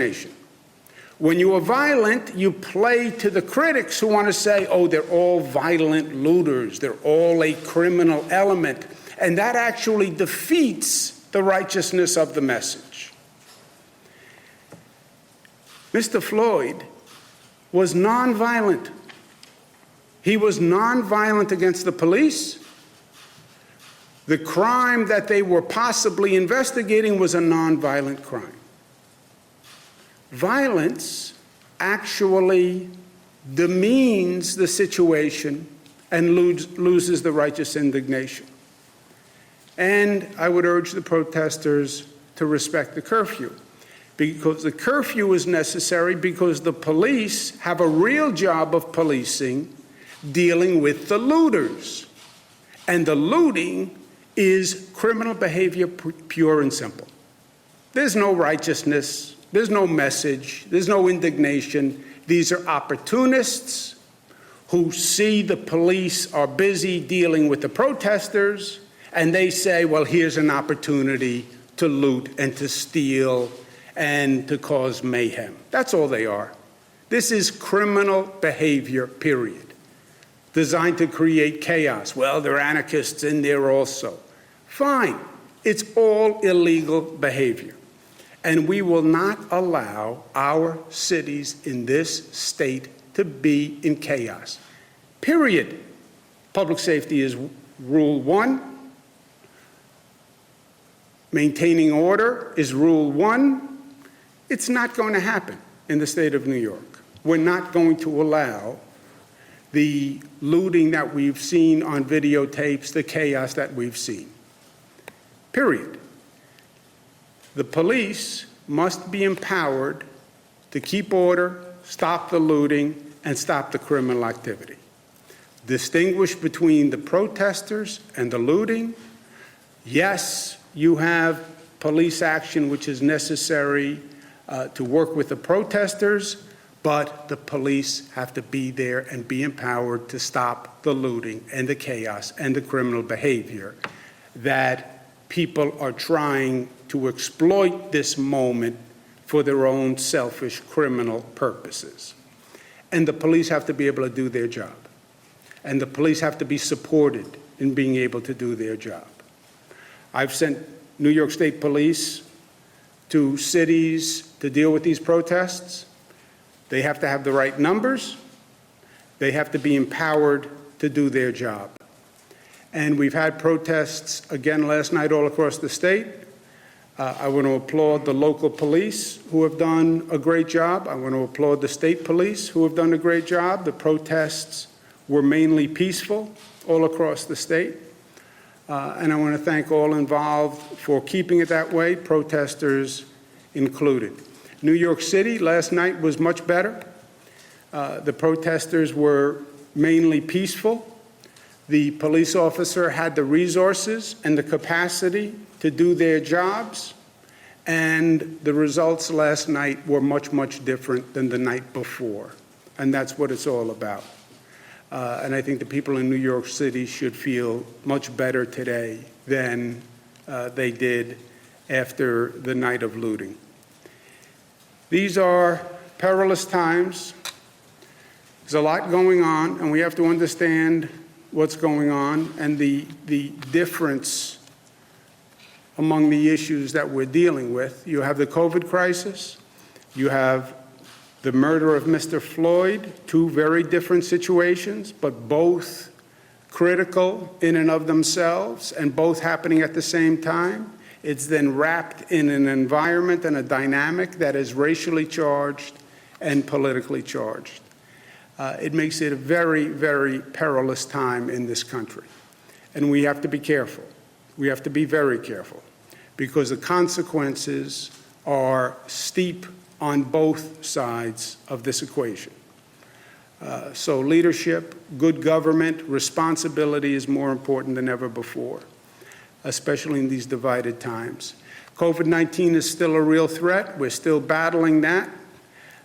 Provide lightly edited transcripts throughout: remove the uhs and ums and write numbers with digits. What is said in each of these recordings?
nation. When you are violent, you play to the critics who want to say, oh, they're all violent looters, they're all a criminal element, and that actually defeats the righteousness of the message. Mr. Floyd was nonviolent. He was nonviolent against the police. The crime that they were possibly investigating was a nonviolent crime. Violence actually demeans the situation and loses the righteous indignation. And I would urge the protesters to respect the curfew, because the curfew is necessary because the police have a real job of policing, dealing with the looters. And the looting is criminal behavior, pure and simple. There's no righteousness, there's no message, there's no indignation. These are opportunists who see the police are busy dealing with the protesters, and they say, well, here's an opportunity to loot and to steal and to cause mayhem. That's all they are. This is criminal behavior, period, designed to create chaos. Well, there are anarchists in there also. Fine. It's all illegal behavior. And we will not allow our cities in this state to be in chaos. Period. Public safety is rule one. Maintaining order is rule one. It's not going to happen in the state of New York. We're not going to allow the looting that we've seen on videotapes, the chaos that we've seen. Period. The police must be empowered to keep order, stop the looting, and stop the criminal activity. Distinguish between the protesters and the looting. Yes, you have police action which is necessary to work with the protesters, but the police have to be there and be empowered to stop the looting and the chaos and the criminal behavior that people are trying to exploit this moment for their own selfish criminal purposes. And the police have to be able to do their job. And the police have to be supported in being able to do their job. I've sent New York State Police to cities to deal with these protests. They have to have the right numbers. They have to be empowered to do their job. And we've had protests again last night all across the state. I want to applaud the local police who have done a great job. I want to applaud the state police who have done a great job. The protests were mainly peaceful all across the state. And I want to thank all involved for keeping it that way, protesters included. New York City last night was much better. The protesters were mainly peaceful. The police officer had the resources and the capacity to do their jobs, and the results last night were much, much different than the night before, and that's what it's all about. And I think the people in New York City should feel much better today than they did after the night of looting. These are perilous times. There's a lot going on, and we have to understand what's going on and the difference among the issues that we're dealing with. You have the COVID crisis. You have the murder of Mr. Floyd, two very different situations, but both critical in and of themselves and both happening at the same time. It's then wrapped in an environment and a dynamic that is racially charged and politically charged. It makes it a very, very perilous time in this country. And we have to be careful. We have to be very careful because the consequences are steep on both sides of this equation. So leadership, good government, responsibility is more important than ever before, especially in these divided times. COVID-19 is still a real threat. We're still battling that.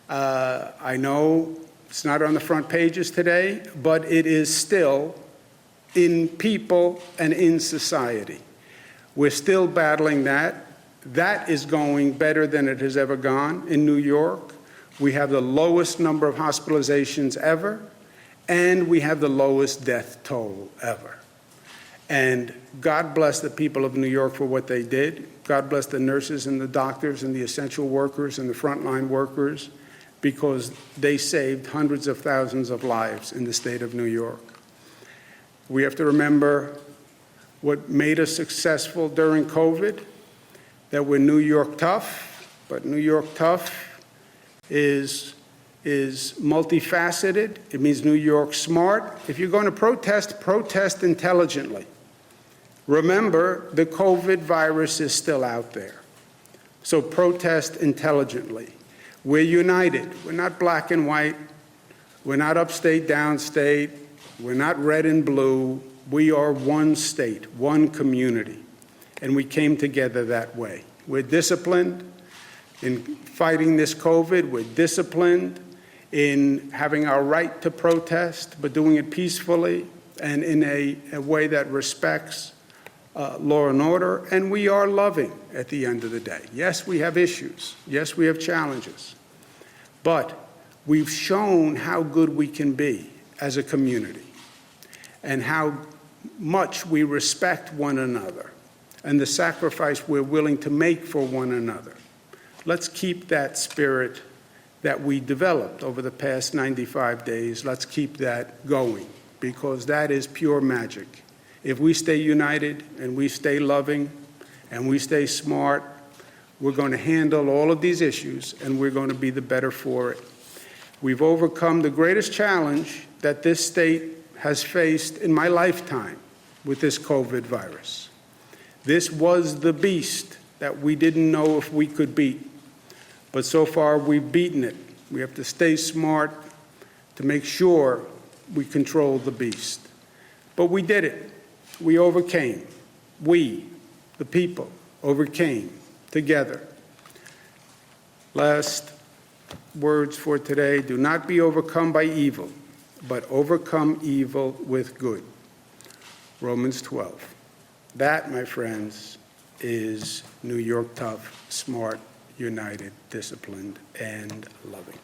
I know it's not on the front pages today, but it is still in people and in society. We're still battling that. that is going better than it has ever gone in New York. We have the lowest number of hospitalizations ever, and we have the lowest death toll ever. And God bless the people of New York for what they did. God bless the nurses and the doctors and the essential workers and the frontline workers, because they saved hundreds of thousands of lives in the state of New York. We have to remember what made us successful during COVID, that we're New York tough, but New York tough is multifaceted. It means New York smart. If you're going to protest, protest intelligently. Remember, the COVID virus is still out there. So protest intelligently. We're united. We're not black and white. We're not upstate, downstate. We're not red and blue. We are one state, one community. And we came together that way. We're disciplined in fighting this COVID. We're disciplined in having our right to protest, but doing it peacefully and in a way that respects law and order. And we are loving at the end of the day. Yes, we have issues. Yes, we have challenges. But we've shown how good we can be as a community and how much we respect one another and the sacrifice we're willing to make for one another. Let's keep that spirit that we developed over the past 95 days. Let's keep that going, because that is pure magic. If we stay united and we stay loving and we stay smart, we're going to handle all of these issues and we're going to be the better for it. We've overcome the greatest challenge that this state has faced in my lifetime with this COVID virus. This was the beast that we didn't know if we could beat. But so far, we've beaten it. We have to stay smart to make sure we control the beast. But we did it. We overcame. We, the people, overcame together. Last words for today: do not be overcome by evil, but overcome evil with good. Romans 12. That, my friends, is New York tough, smart, united, disciplined, and loving.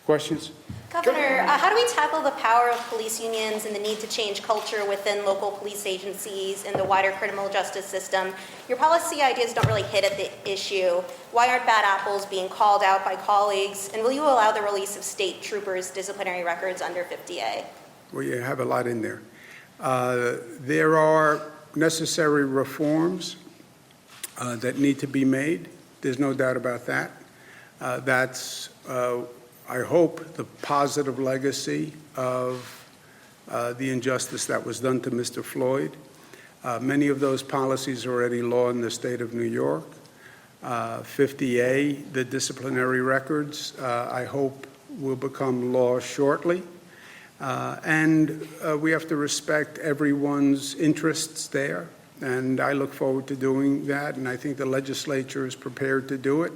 Questions? Governor, how do we tackle the power of police unions and the need to change culture within local police agencies and the wider criminal justice system? Your policy ideas don't really hit at the issue. Why aren't bad apples being called out by colleagues? And will you allow the release of state troopers' disciplinary records under 50A? Well, you have a lot in there. There are necessary reforms that need to be made. There's no doubt about that. That's, I hope, the positive legacy of the injustice that was done to Mr. Floyd. Many of those policies are already law in the state of New York. 50A, the disciplinary records, I hope will become law shortly. And we have to respect everyone's interests there. And I look forward to doing that. And I think the legislature is prepared to do it.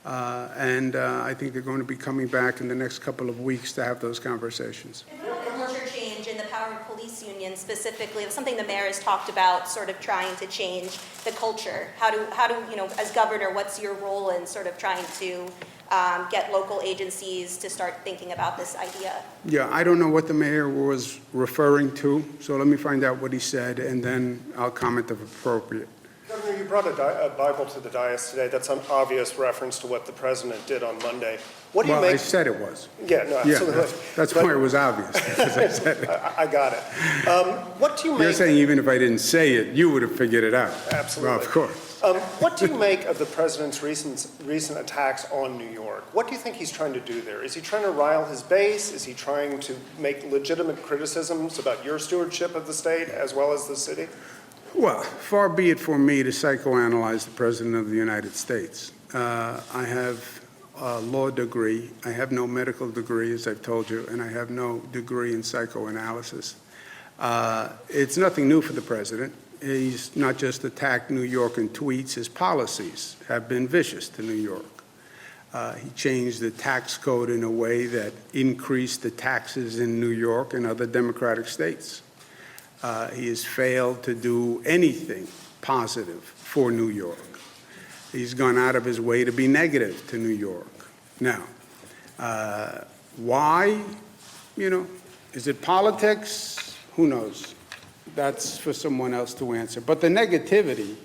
And I think they're going to be coming back in the next couple of weeks to have those conversations. And what about the culture change in the power of police unions specifically? It's something the mayor has talked about, sort of trying to change the culture. How do you know, as governor, what's your role in sort of trying to get local agencies to start thinking about this idea? Yeah, I don't know what the mayor was referring to, so let me find out what he said, and then I'll comment if appropriate. Governor, you brought a Bible to the dais today. That's an obvious reference to what the president did on Monday. What do you make? I said it was. Yeah, no, absolutely. Yeah, that's why it was obvious, because I said it. I got it. What do you make? You're saying even if I didn't say it, you would have figured it out. Absolutely. Well, of course. What do you make of the president's recent attacks on New York? What do you think he's trying to do there? Is he trying to rile his base? Is he trying to make legitimate criticisms about your stewardship of the state as well as the city? Well, far be it for me to psychoanalyze the President of the United States. I have a law degree. I have no medical degree, as I've told you, and I have no degree in psychoanalysis. It's nothing new for the President. He's not just attacked New York in tweets. His policies have been vicious to New York. He changed the tax code in a way that increased the taxes in New York and other Democratic states. He has failed to do anything positive for New York. He's gone out of his way to be negative to New York. Now, why? Is it politics? Who knows? That's for someone else to answer. But the negativity,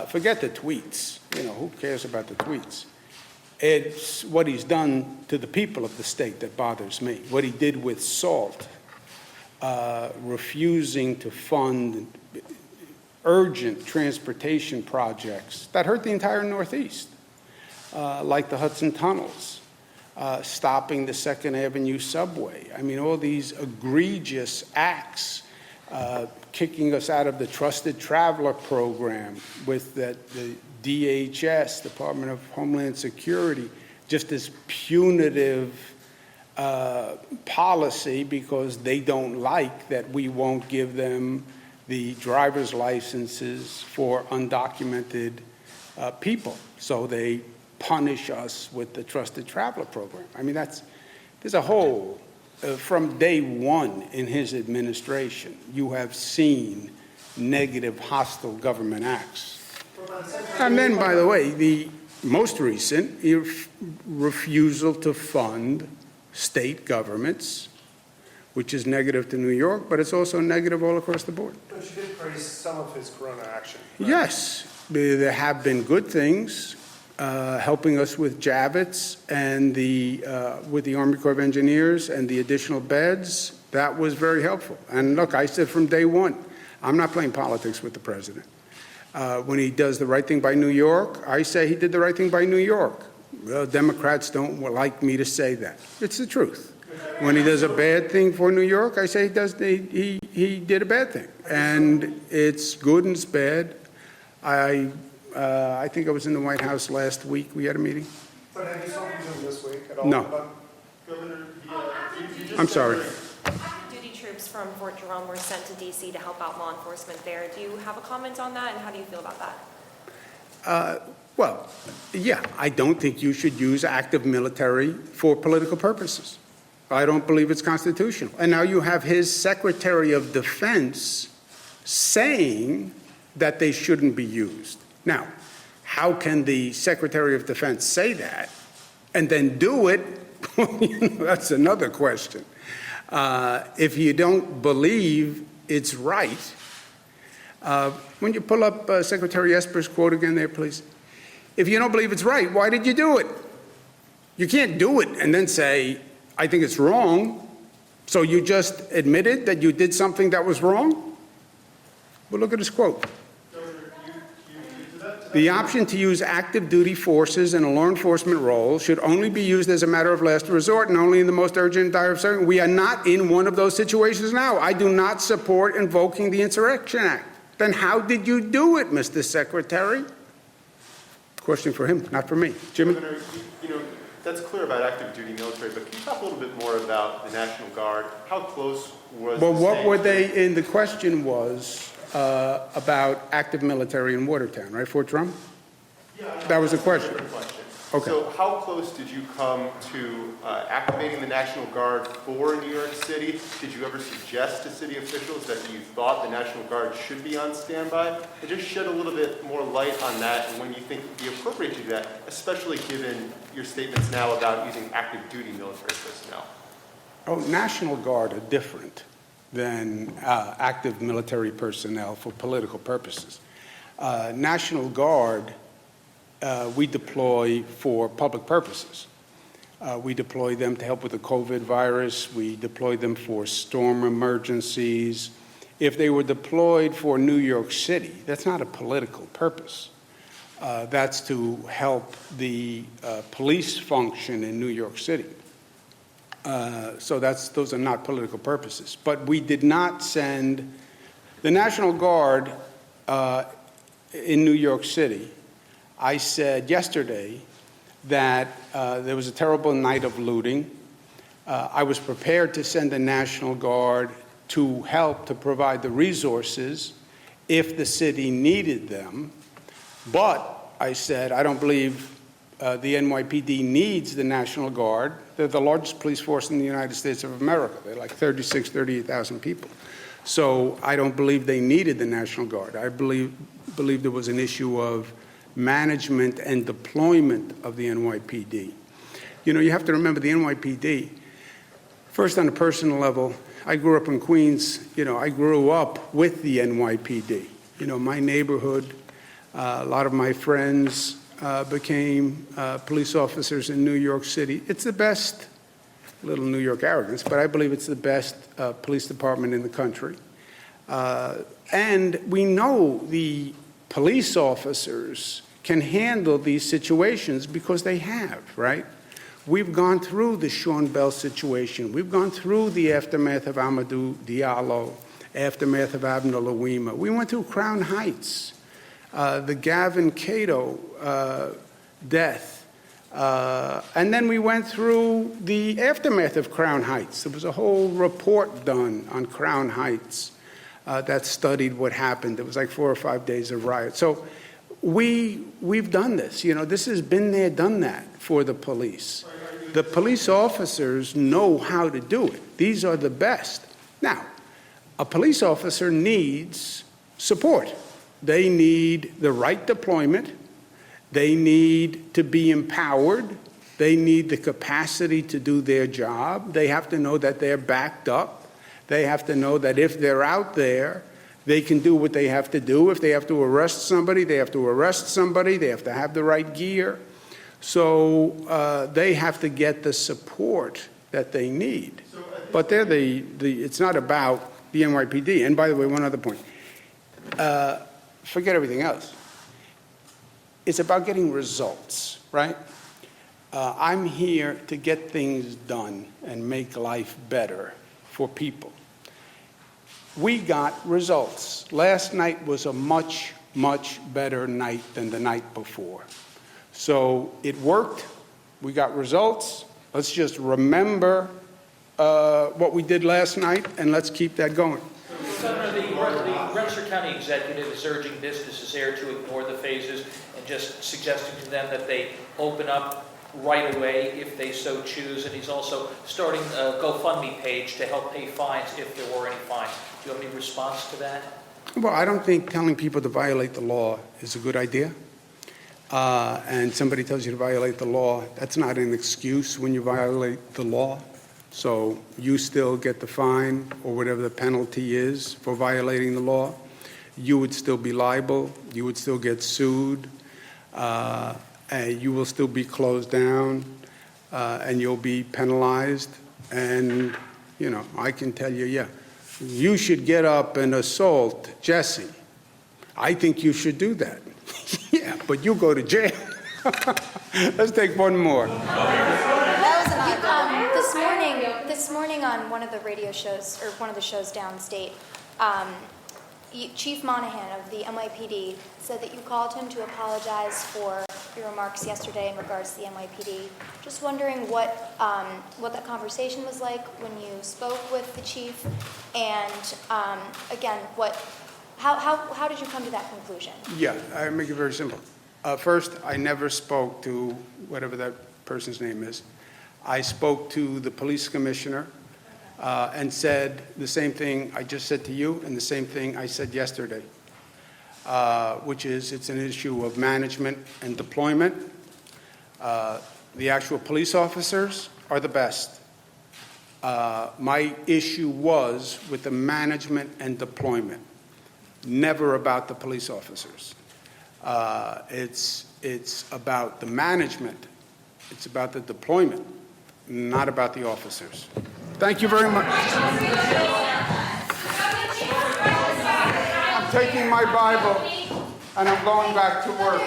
forget the tweets. Who cares about the tweets? It's what he's done to the people of the state that bothers me. What he did with SALT, refusing to fund urgent transportation projects that hurt the entire Northeast, like the Hudson Tunnels, stopping the 2nd Avenue subway. I mean, all these egregious acts, kicking us out of the Trusted Traveler program with the DHS, Department of Homeland Security, just this punitive policy because they don't like that we won't give them the driver's licenses for undocumented people. So they punish us with the Trusted Traveler program. I mean, there's a whole, from day one in his administration, you have seen negative, hostile government acts. And then, by the way, the most recent refusal to fund state governments, which is negative to New York, but it's also negative all across the board. But you did praise some of his Corona action. Right? Yes, there have been good things, helping us with Javits and with the Army Corps of Engineers and the additional beds. That was very helpful. And look, I said from day one, I'm not playing politics with the president. When he does the right thing by New York, I say he did the right thing by New York. Well, Democrats don't like me to say that. It's the truth. When he does a bad thing for New York, I say he did a bad thing. And it's good and it's bad. I think I was in the White House last week. We had a meeting. But have you spoken to him this week at all? No. Governor, I'm sorry. Active duty troops from Fort Jerome were sent to D.C. to help out law enforcement there. Do you have a comment on that, and how do you feel about that? Well, yeah, I don't think you should use active military for political purposes. I don't believe it's constitutional. And now you have his Secretary of Defense saying that they shouldn't be used. Now, how can the Secretary of Defense say that and then do it? That's another question. If you don't believe it's right, when you pull up Secretary Esper's quote again there, please. If you don't believe it's right, why did you do it? You can't do it and then say, I think it's wrong. So you just admitted that you did something that was wrong? Well, look at his quote. The option to use active duty forces in a law enforcement role should only be used as a matter of last resort and only in the most urgent and dire circumstances. We are not in one of those situations now. I do not support invoking the Insurrection Act. Then how did you do it, Mr. Secretary? Question for him, not for me. Jimmy? Governor, that's clear about active duty military, but can you talk a little bit more about the National Guard? How close was Well, the what state were to- they in? The question was about active military in Watertown, right, Fort Drum? Yeah, That was the question. Different question. Okay. So how close did you come to activating the National Guard for New York City? Did you ever suggest to city officials that you thought the National Guard should be on standby? And just shed a little bit more light on that and when you think it would be appropriate to do that, especially given your statements now about using active duty military personnel. Oh, National Guard are different than active military personnel for political purposes. National Guard we deploy for public purposes. We deploy them to help with the COVID virus. We deploy them for storm emergencies. If they were deployed for New York City, that's not a political purpose. That's to help the police function in New York City. So those are not political purposes. But we did not send the National Guard in New York City. I said yesterday that there was a terrible night of looting. I was prepared to send the National Guard to help to provide the resources if the city needed them. But I said, I don't believe the NYPD needs the National Guard. They're the largest police force in the United States of America. They're like 38,000 people. So I don't believe they needed the National Guard. I believe there was an issue of management and deployment of the NYPD. You know, you have to remember the NYPD, first on a personal level, I grew up in Queens. You know, I grew up with the NYPD. You know, my neighborhood, a lot of my friends became police officers in New York City. It's the best, little New York arrogance, but I believe it's the best police department in the country. And we know the police officers can handle these situations because they have, right? We've gone through the Sean Bell situation. We've gone through the aftermath of Amadou Diallo, aftermath of Abner Louima. We went through Crown Heights, the Gavin Cato death. And then we went through the aftermath of Crown Heights. There was a whole report done on Crown Heights that studied what happened. It was like 4 or 5 days of riot. So we've done this. You know, this has been there, done that for the police. The police officers know how to do it. These are the best. Now, a police officer needs support. They need the right deployment. They need to be empowered. They need the capacity to do their job. They have to know that they're backed up. They have to know that if they're out there, they can do what they have to do. If they have to arrest somebody, they have to arrest somebody. They have to have the right gear. So they have to get the support that they need. But they're it's not about the NYPD. And by the way, one other point. Forget everything else. It's about getting results, right? I'm here to get things done and make life better for people. We got results. Last night was a much, much better night than the night before. So it worked. We got results. Let's just remember what we did last night, and let's keep that going. Governor, the Webster County executive is urging businesses there to ignore the phases and just suggesting to them that they open up right away if they so choose. And he's also starting a GoFundMe page to help pay fines if there were any fines. Do you have any response to that? Well, I don't think telling people to violate the law is a good idea. And somebody tells you to violate the law, that's not an excuse when you violate the law. So you still get the fine or whatever the penalty is for violating the law. You would still be liable. You would still get sued. And you will still be closed down. And you'll be penalized. And, you know, I can tell you, yeah, you should get up and assault Jesse. I think you should do that. Yeah, but you go to jail. Let's take one more. This morning on one of the radio shows, or one of the shows downstate, Chief Monahan of the NYPD said that you called him to apologize for your remarks yesterday in regards to the NYPD. Just wondering what that conversation was like when you spoke with the chief, and again, how did you come to that conclusion? Yeah, I make it very simple. First, I never spoke to whatever that person's name is. I spoke to the police commissioner and said the same thing I just said to you and the same thing I said yesterday, which is it's an issue of management and deployment. The actual police officers are the best. My issue was with the management and deployment, never about the police officers. It's about the management. It's about the deployment, not about the officers. Thank you very much. I'm taking my Bible and I'm going back to work.